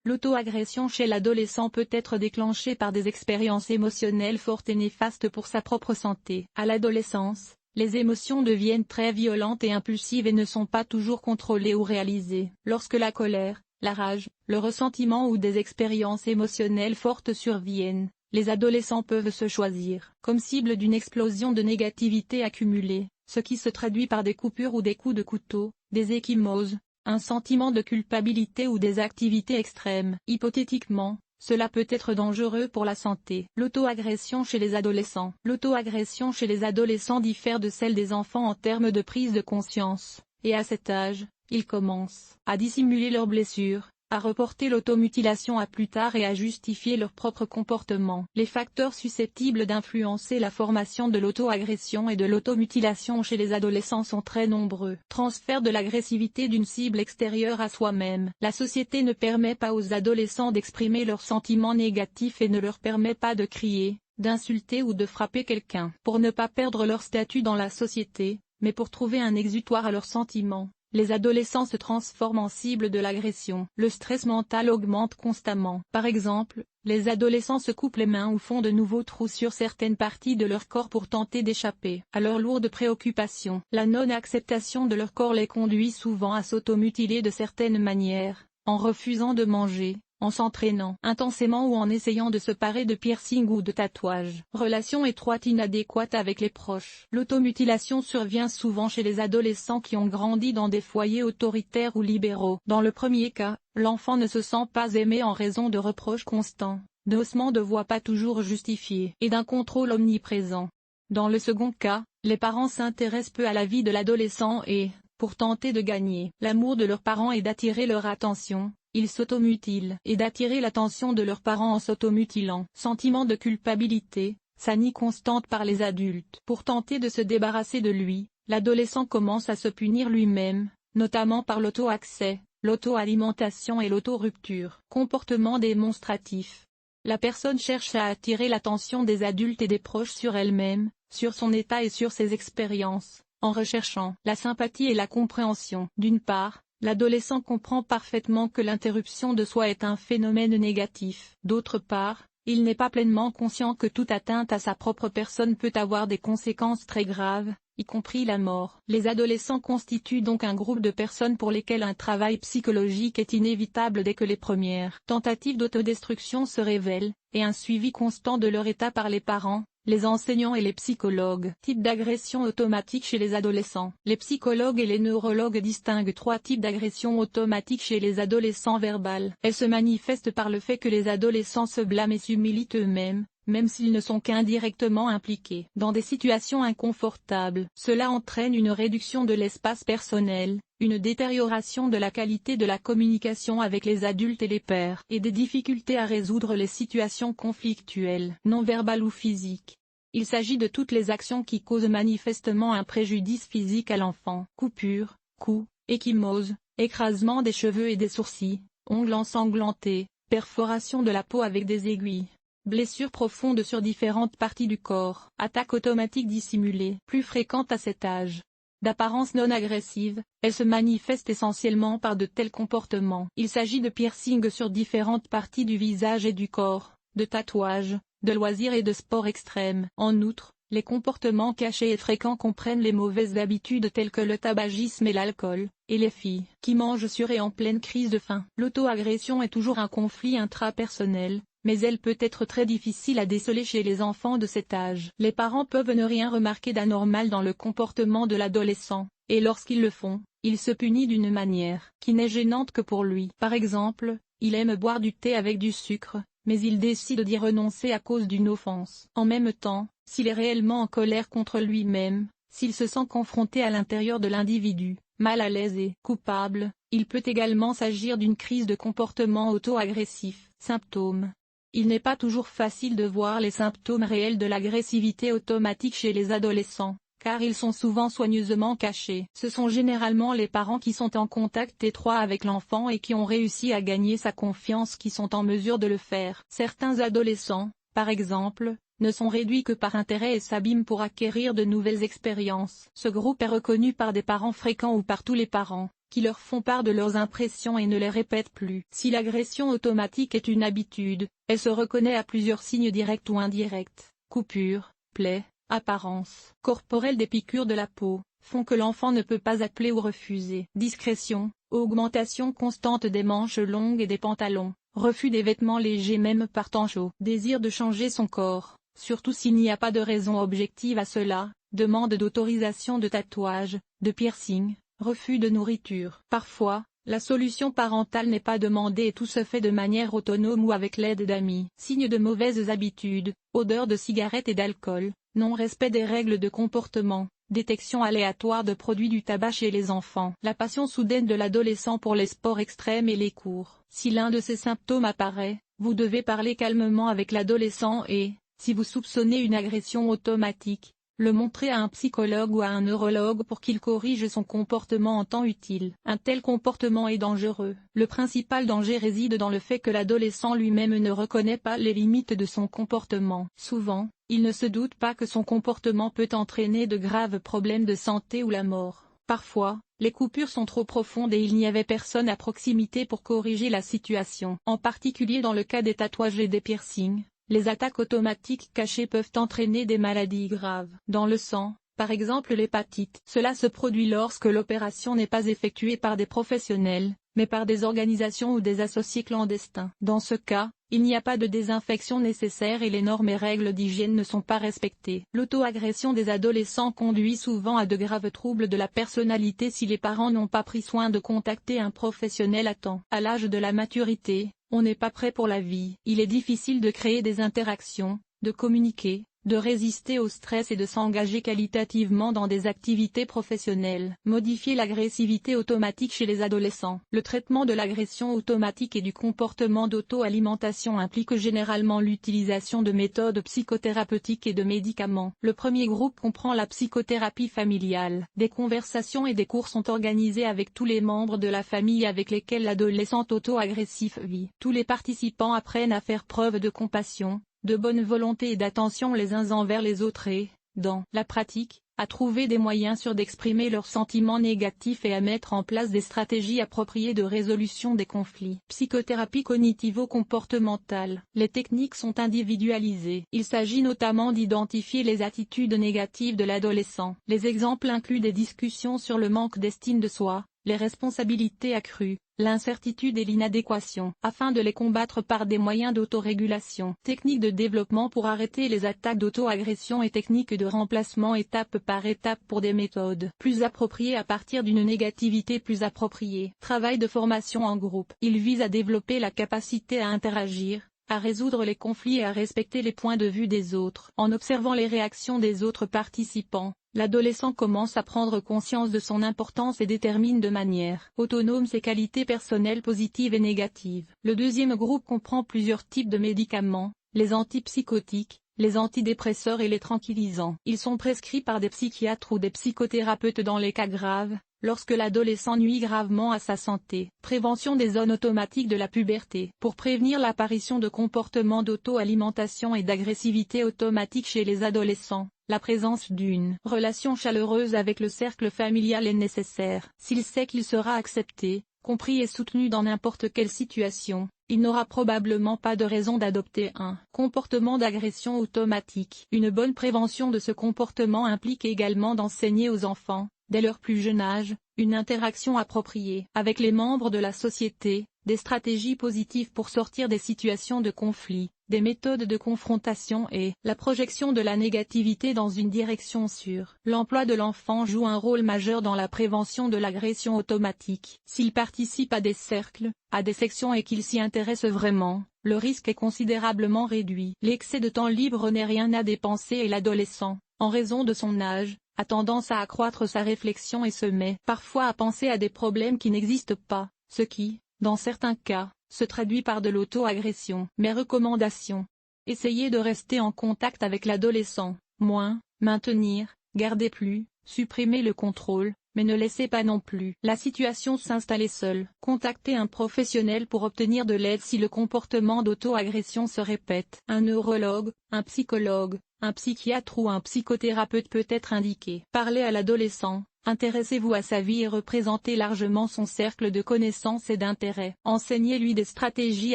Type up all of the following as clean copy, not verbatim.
L'auto-agression chez l'adolescent peut être déclenchée par des expériences émotionnelles fortes et néfastes pour sa propre santé. À l'adolescence, les émotions deviennent très violentes et impulsives et ne sont pas toujours contrôlées ou réalisées. Lorsque la colère, la rage, le ressentiment ou des expériences émotionnelles fortes surviennent, les adolescents peuvent se choisir comme cible d'une explosion de négativité accumulée, ce qui se traduit par des coupures ou des coups de couteau, des ecchymoses, un sentiment de culpabilité ou des activités extrêmes. Hypothétiquement, cela peut être dangereux pour la santé. L'auto-agression chez les adolescents. L'auto-agression chez les adolescents diffère de celle des enfants en termes de prise de conscience, et à cet âge, ils commencent à dissimuler leurs blessures, à reporter l'automutilation à plus tard et à justifier leur propre comportement. Les facteurs susceptibles d'influencer la formation de l'auto-agression et de l'automutilation chez les adolescents sont très nombreux. Transfert de l'agressivité d'une cible extérieure à soi-même. La société ne permet pas aux adolescents d'exprimer leurs sentiments négatifs et ne leur permet pas de crier, d'insulter ou de frapper quelqu'un. Pour ne pas perdre leur statut dans la société, mais pour trouver un exutoire à leurs sentiments, les adolescents se transforment en cible de l'agression. Le stress mental augmente constamment. Par exemple, les adolescents se coupent les mains ou font de nouveaux trous sur certaines parties de leur corps pour tenter d'échapper à leurs lourdes préoccupations. La non-acceptation de leur corps les conduit souvent à s'automutiler de certaines manières, en refusant de manger, en s'entraînant intensément ou en essayant de se parer de piercings ou de tatouages. Relation étroite inadéquate avec les proches. L'automutilation survient souvent chez les adolescents qui ont grandi dans des foyers autoritaires ou libéraux. Dans le premier cas, l'enfant ne se sent pas aimé en raison de reproches constants, d'ossements de voix pas toujours justifiés et d'un contrôle omniprésent. Dans le second cas, les parents s'intéressent peu à la vie de l'adolescent et, pour tenter de gagner l'amour de leurs parents et d'attirer leur attention, ils s'automutilent et d'attirer l'attention de leurs parents en s'automutilant. Sentiment de culpabilité, sanie constante par les adultes. Pour tenter de se débarrasser de lui, l'adolescent commence à se punir lui-même, notamment par l'auto-accès, l'auto-alimentation et l'auto-rupture. Comportement démonstratif. La personne cherche à attirer l'attention des adultes et des proches sur elle-même, sur son état et sur ses expériences, en recherchant la sympathie et la compréhension. D'une part, l'adolescent comprend parfaitement que l'interruption de soi est un phénomène négatif. D'autre part, il n'est pas pleinement conscient que toute atteinte à sa propre personne peut avoir des conséquences très graves, y compris la mort. Les adolescents constituent donc un groupe de personnes pour lesquelles un travail psychologique est inévitable dès que les premières tentatives d'autodestruction se révèlent, et un suivi constant de leur état par les parents, les enseignants et les psychologues. Type d'agression automatique chez les adolescents. Les psychologues et les neurologues distinguent 3 types d'agression automatique chez les adolescents verbales. Elles se manifestent par le fait que les adolescents se blâment et s'humilient eux-mêmes, même s'ils ne sont qu'indirectement impliqués dans des situations inconfortables. Cela entraîne une réduction de l'espace personnel, une détérioration de la qualité de la communication avec les adultes et les pairs, et des difficultés à résoudre les situations conflictuelles, non verbales ou physiques. Il s'agit de toutes les actions qui causent manifestement un préjudice physique à l'enfant. Coupures, coups, ecchymoses, écrasement des cheveux et des sourcils, ongles ensanglantés, perforation de la peau avec des aiguilles. Blessures profondes sur différentes parties du corps. Attaque automatique dissimulée. Plus fréquente à cet âge. D'apparence non agressive, elle se manifeste essentiellement par de tels comportements. Il s'agit de piercings sur différentes parties du visage et du corps, de tatouages, de loisirs et de sports extrêmes. En outre, les comportements cachés et fréquents comprennent les mauvaises habitudes telles que le tabagisme et l'alcool, et les filles qui mangent sur et en pleine crise de faim. L'auto-agression est toujours un conflit intrapersonnel, mais elle peut être très difficile à déceler chez les enfants de cet âge. Les parents peuvent ne rien remarquer d'anormal dans le comportement de l'adolescent, et lorsqu'ils le font, il se punit d'une manière qui n'est gênante que pour lui. Par exemple, il aime boire du thé avec du sucre, mais il décide d'y renoncer à cause d'une offense. En même temps, s'il est réellement en colère contre lui-même, s'il se sent confronté à l'intérieur de l'individu, mal à l'aise et coupable, il peut également s'agir d'une crise de comportement auto-agressif. Symptômes. Il n'est pas toujours facile de voir les symptômes réels de l'agressivité automatique chez les adolescents, car ils sont souvent soigneusement cachés. Ce sont généralement les parents qui sont en contact étroit avec l'enfant et qui ont réussi à gagner sa confiance qui sont en mesure de le faire. Certains adolescents, par exemple, ne sont réduits que par intérêt et s'abîment pour acquérir de nouvelles expériences. Ce groupe est reconnu par des parents fréquents ou par tous les parents, qui leur font part de leurs impressions et ne les répètent plus. Si l'agression automatique est une habitude, elle se reconnaît à plusieurs signes directs ou indirects: coupure, plaie, apparence corporelle des piqûres de la peau, font que l'enfant ne peut pas appeler ou refuser. Discrétion, augmentation constante des manches longues et des pantalons, refus des vêtements légers même par temps chaud. Désir de changer son corps, surtout s'il n'y a pas de raison objective à cela, demande d'autorisation de tatouage, de piercing, refus de nourriture. Parfois, la solution parentale n'est pas demandée et tout se fait de manière autonome ou avec l'aide d'amis. Signes de mauvaises habitudes, odeur de cigarettes et d'alcool, non-respect des règles de comportement, détection aléatoire de produits du tabac chez les enfants. La passion soudaine de l'adolescent pour les sports extrêmes et les cours. Si l'un de ces symptômes apparaît, vous devez parler calmement avec l'adolescent et, si vous soupçonnez une agression automatique, le montrer à un psychologue ou à un neurologue pour qu'il corrige son comportement en temps utile. Un tel comportement est dangereux. Le principal danger réside dans le fait que l'adolescent lui-même ne reconnaît pas les limites de son comportement. Souvent, il ne se doute pas que son comportement peut entraîner de graves problèmes de santé ou la mort. Parfois, les coupures sont trop profondes et il n'y avait personne à proximité pour corriger la situation. En particulier dans le cas des tatouages et des piercings, les attaques automatiques cachées peuvent entraîner des maladies graves. Dans le sang, par exemple l'hépatite. Cela se produit lorsque l'opération n'est pas effectuée par des professionnels, mais par des organisations ou des associés clandestins. Dans ce cas, il n'y a pas de désinfection nécessaire et les normes et règles d'hygiène ne sont pas respectées. L'auto-agression des adolescents conduit souvent à de graves troubles de la personnalité si les parents n'ont pas pris soin de contacter un professionnel à temps. À l'âge de la maturité, on n'est pas prêt pour la vie. Il est difficile de créer des interactions, de communiquer, de résister au stress et de s'engager qualitativement dans des activités professionnelles. Modifier l'agressivité automatique chez les adolescents. Le traitement de l'agression automatique et du comportement d'auto-alimentation implique généralement l'utilisation de méthodes psychothérapeutiques et de médicaments. Le premier groupe comprend la psychothérapie familiale. Des conversations et des cours sont organisés avec tous les membres de la famille avec lesquels l'adolescent auto-agressif vit. Tous les participants apprennent à faire preuve de compassion, de bonne volonté et d'attention les uns envers les autres et, dans la pratique, à trouver des moyens sûrs d'exprimer leurs sentiments négatifs et à mettre en place des stratégies appropriées de résolution des conflits. Psychothérapie cognitivo-comportementale. Les techniques sont individualisées. Il s'agit notamment d'identifier les attitudes négatives de l'adolescent. Les exemples incluent des discussions sur le manque d'estime de soi, les responsabilités accrues, l'incertitude et l'inadéquation, afin de les combattre par des moyens d'autorégulation. Techniques de développement pour arrêter les attaques d'auto-agression et techniques de remplacement étape par étape pour des méthodes plus appropriées à partir d'une négativité plus appropriée. Travail de formation en groupe. Il vise à développer la capacité à interagir, à résoudre les conflits et à respecter les points de vue des autres. En observant les réactions des autres participants, l'adolescent commence à prendre conscience de son importance et détermine de manière autonome ses qualités personnelles positives et négatives. Le deuxième groupe comprend plusieurs types de médicaments, les antipsychotiques, les antidépresseurs et les tranquillisants. Ils sont prescrits par des psychiatres ou des psychothérapeutes dans les cas graves, lorsque l'adolescent nuit gravement à sa santé. Prévention des zones automatiques de la puberté. Pour prévenir l'apparition de comportements d'auto-alimentation et d'agressivité automatique chez les adolescents, la présence d'une relation chaleureuse avec le cercle familial est nécessaire. S'il sait qu'il sera accepté, compris et soutenu dans n'importe quelle situation, il n'aura probablement pas de raison d'adopter un comportement d'agression automatique. Une bonne prévention de ce comportement implique également d'enseigner aux enfants, dès leur plus jeune âge, une interaction appropriée avec les membres de la société, des stratégies positives pour sortir des situations de conflit, des méthodes de confrontation et la projection de la négativité dans une direction sûre. L'emploi de l'enfant joue un rôle majeur dans la prévention de l'agression automatique. S'il participe à des cercles, à des sections et qu'il s'y intéresse vraiment, le risque est considérablement réduit. L'excès de temps libre n'est rien à dépenser et l'adolescent, en raison de son âge, a tendance à accroître sa réflexion et se met parfois à penser à des problèmes qui n'existent pas, ce qui, dans certains cas, se traduit par de l'auto-agression. Mes recommandations. Essayez de rester en contact avec l'adolescent, moins, maintenir, garder plus, supprimer le contrôle, mais ne laissez pas non plus la situation s'installer seule. Contactez un professionnel pour obtenir de l'aide si le comportement d'auto-agression se répète. Un neurologue, un psychologue, un psychiatre ou un psychothérapeute peut être indiqué. Parlez à l'adolescent, Intéressez-vous à sa vie et représentez largement son cercle de connaissances et d'intérêts. Enseignez-lui des stratégies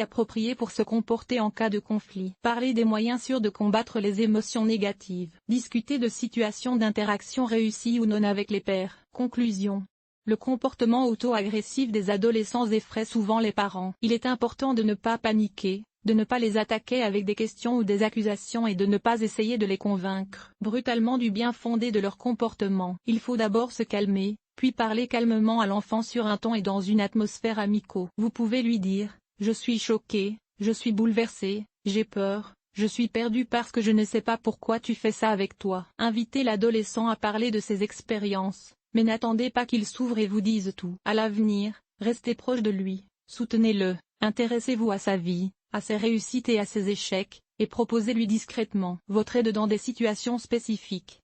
appropriées pour se comporter en cas de conflit. Parlez des moyens sûrs de combattre les émotions négatives. Discutez de situations d'interaction réussies ou non avec les pairs. Conclusion. Le comportement auto-agressif des adolescents effraie souvent les parents. Il est important de ne pas paniquer, de ne pas les attaquer avec des questions ou des accusations et de ne pas essayer de les convaincre brutalement du bien fondé de leur comportement. Il faut d'abord se calmer, puis parler calmement à l'enfant sur un ton et dans une atmosphère amicale. Vous pouvez lui dire « Je suis choqué, je suis bouleversé, j'ai peur, je suis perdu parce que je ne sais pas pourquoi tu fais ça avec toi. » Invitez l'adolescent à parler de ses expériences, mais n'attendez pas qu'il s'ouvre et vous dise tout. À l'avenir, restez proche de lui, soutenez-le, intéressez-vous à sa vie, à ses réussites et à ses échecs, et proposez-lui discrètement votre aide dans des situations spécifiques.